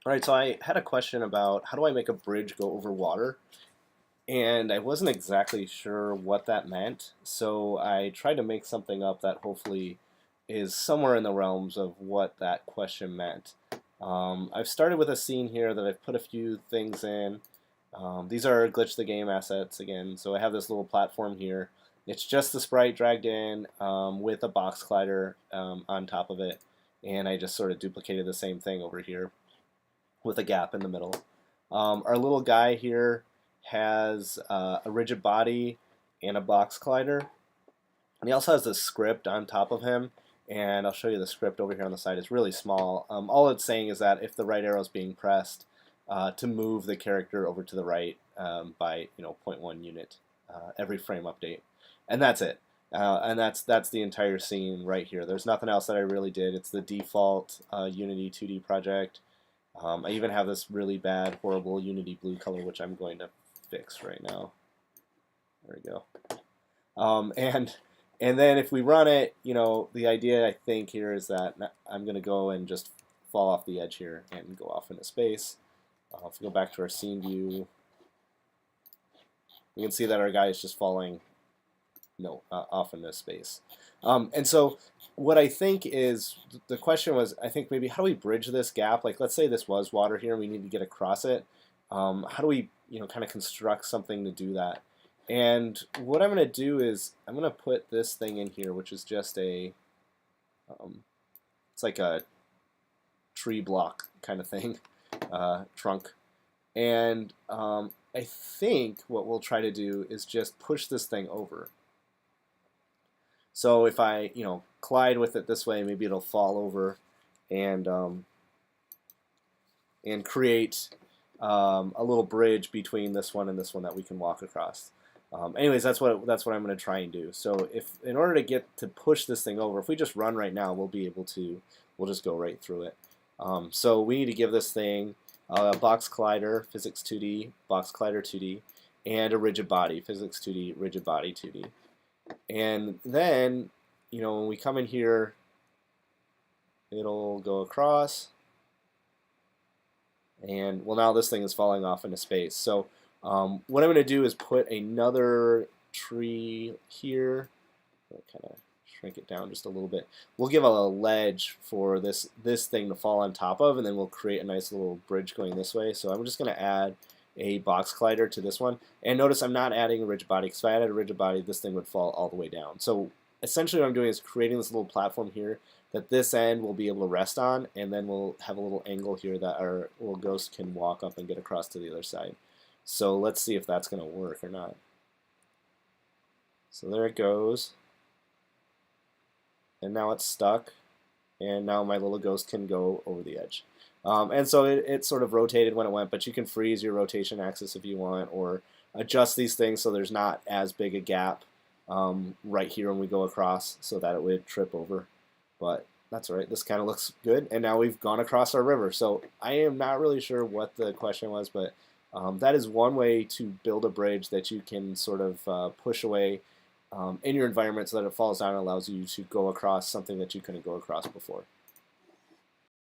All right, so I had a question about how do I make a bridge go over water, and I wasn't exactly sure what that meant, so I tried to make something up that hopefully is somewhere in the realms of what that question meant. I've started with a scene here that I've put a few things in. These are glitch the game assets again, so I have this little platform here. It's just the sprite dragged in with a box collider on top of it, and I just sort of duplicated the same thing over here with a gap in the middle. Our little guy here has a rigid body and a box collider. And he also has this script on top of him, and I'll show you the script over here on the side. It's really small. All it's saying is that if the right arrow is being pressed, to move the character over to the right by zero point 0.1 unit every frame update, and that's it. And that's the entire scene right here. There's nothing else that I really did. It's the default Unity 2D project. I even have this really bad, horrible Unity blue color, which I'm going to fix right now. There we go. And then if we run it, the idea I think here is that I'm going to go and just fall off the edge here and go off into space. If we go back to our scene view, we can see that our guy is just falling off into space. And so what I think is, the question was, I think maybe how do we bridge this gap? Like, let's say this was water here and we need to get across it. How do we, kind of construct something to do that? And what I'm going to do is I'm going to put this thing in here, which is just it's like a tree block kind of thing, trunk. And I think what we'll try to do is just push this thing over. So if I, collide with it this way, maybe it'll fall over and create a little bridge between this one and this one that we can walk across. Anyways, that's what I'm going to try and do. So in order to get to push this thing over, if we just run right now, we'll just go right through it. So we need to give this thing a box collider, physics 2D, box collider 2D, and a rigid body, physics 2D, rigid body 2D. And then, when we come in here, it'll go across. And, well, now this thing is falling off into space. So what I'm going to do is put another tree here. I'll kind of shrink it down just a little bit. We'll give a ledge for this thing to fall on top of, and then we'll create a nice little bridge going this way. So I'm just going to add a box collider to this one. And notice I'm not adding a rigid body, because if I added a rigid body, this thing would fall all the way down. So essentially what I'm doing is creating this little platform here that this end will be able to rest on, and then we'll have a little angle here that our little ghost can walk up and get across to the other side. So let's see if that's going to work or not. So there it goes. And now it's stuck. And now my little ghost can go over the edge. And so it sort of rotated when it went, but you can freeze your rotation axis if you want, or adjust these things so there's not as big a gap right here when we go across, so that it would trip over. But that's all right. This kind of looks good. And now we've gone across our river. So I am not really sure what the question was, but that is one way to build a bridge that you can sort of push away in your environment so that it falls down and allows you to go across something that you couldn't go across before.